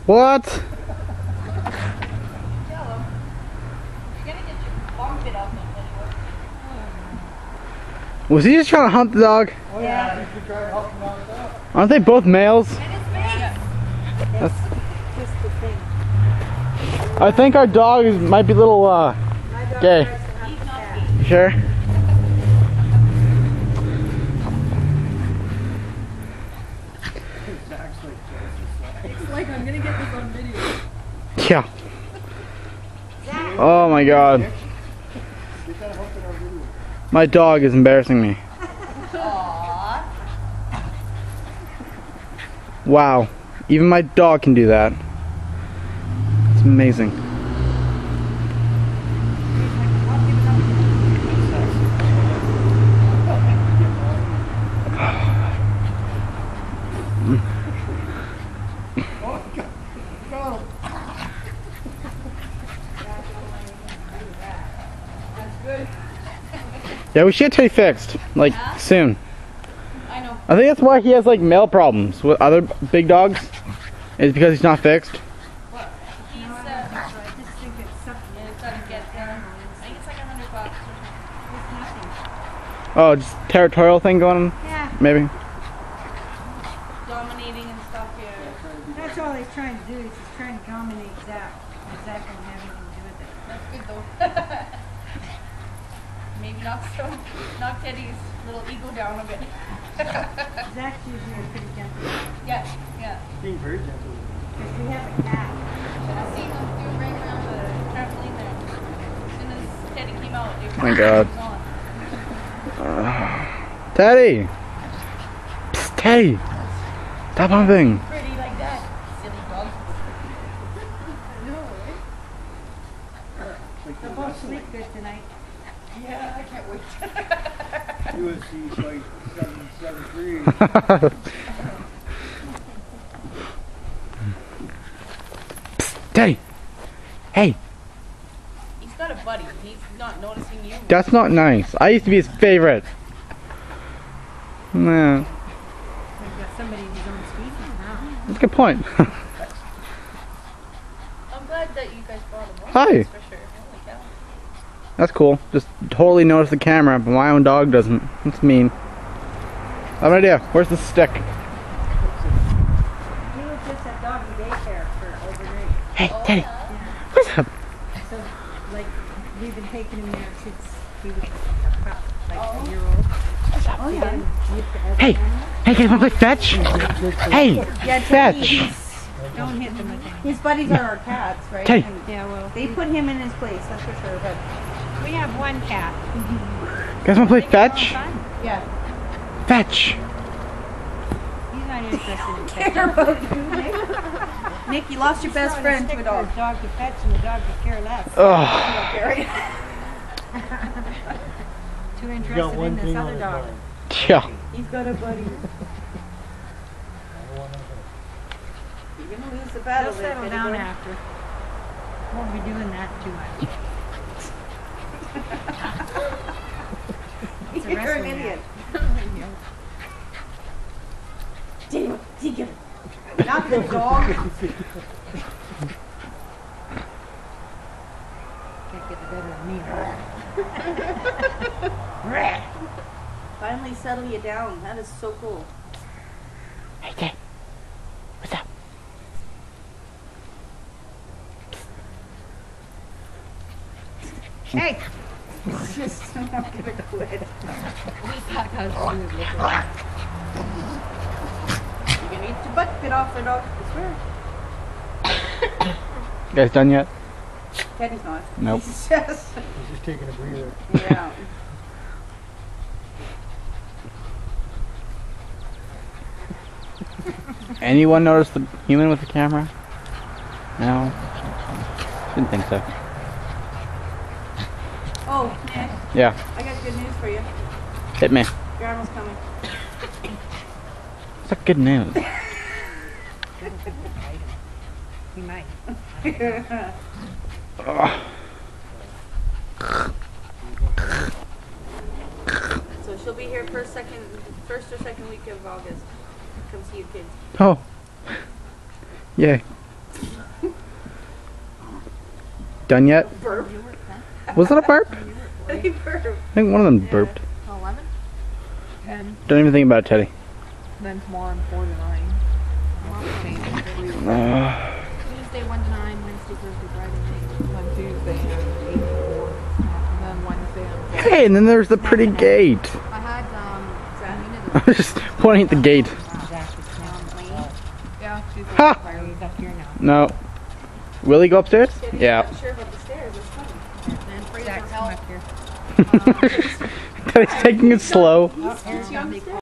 What? Was he just trying to hunt the dog? Oh yeah. Aren't they both males? That's just the thing. I think our dog might be a little gay. You sure? It's like I'm gonna get this on video. Yeah. Oh my god. My dog is embarrassing me. Wow. Even my dog can do that. It's amazing. Yeah, we should get Teddy fixed, like, soon. I know. I think that's why he has, like, male problems with other big dogs. Is because he's not fixed. What? He's, I just think it's something. Yeah, it's gotta get done. I think it's like $100 or something. Oh, just territorial thing going on? Yeah. Maybe. Dominating and stuff, yeah. That's all he's trying to do. He's just trying to dominate Zach. Zach won't have anything to do with it. That's good though. Maybe knock Teddy's little ego down a bit. Zach's usually pretty gentle. Yes, yeah. Being very gentle. Because we have a cat. I seen them do right around the trampoline there. As soon as Teddy came out, they Oh my god. Teddy! Psst, Teddy! Stop humping! pretty like that. Silly dog. No, they'll both sleep good tonight. Yeah, I can't wait. USC fight 773. Teddy! Hey! He's got a buddy. He's not noticing you. That's not nice. I used to be his favorite. Nah. We've got somebody in his own species now. That's a good point. I'm glad that you guys brought him. Hi. That's for sure. Holy cow. That's cool. Just totally notice the camera, but my own dog doesn't. That's mean. I have an idea. Where's the stick? He was just at doggy daycare for overnight. Hey, Teddy. What's up? So, like, we've been taking him there since he was a pup, like a year old. Oh, yeah. Hey! Hey, guys wanna play fetch? Hey! Yeah, Fetch! Don't hit them with anything. His buddies are our cats, right? Hey. And Yeah, well, they put him in his place, that's for sure. But we have one cat. You guys wanna play fetch? yeah, Fetch! He's not interested in care fetching. about you, Nick. Nick, you lost your best friend to a dog. The dog to fetch and the dog to care less. Ugh. Gary. Too interested in this other dog. Yeah. He's got a buddy. You're gonna lose the battle. He'll there, settle Betty down boy. after. Won't be doing that too much. It's a You're an wrestling idiot. match. Damn, take him. Not the dog. Can't get the better of me. Finally settle you down. That is so cool. Hey, Teddy. What's up? Hey! Just I'm not gonna quit. You're gonna eat your butt. Get off the dog. I swear. You guys done yet? Teddy's not. Nope. He's just. He's just taking a breather. Yeah. Anyone notice the human with the camera? No? Didn't think so. Oh, Nick, Yeah. I got good news for you. Hit me. Your arm is coming. What's that good news? He might. Ugh. So she'll be here first or second week of August. Come see you kids. Oh. Yay. done yet? Was that a burp? They burp. I think one of them burped. 11? 10. Don't even think about it, Teddy. Then tomorrow I'm 4 to 9. Tuesday 1 to 9, Wednesday, Thursday, Friday, night. On Tuesday I'm 8 to 4. And then Wednesday I'm 4. Hey, and then there's the pretty gate. I had, I was just pointing at the gate. Yeah, she's Ha! up here now. No. Will he go upstairs? Yeah. I'm sure about the stairs. It's funny. and Fraser Jack's helped. up here. Teddy's taking it slow. He's young.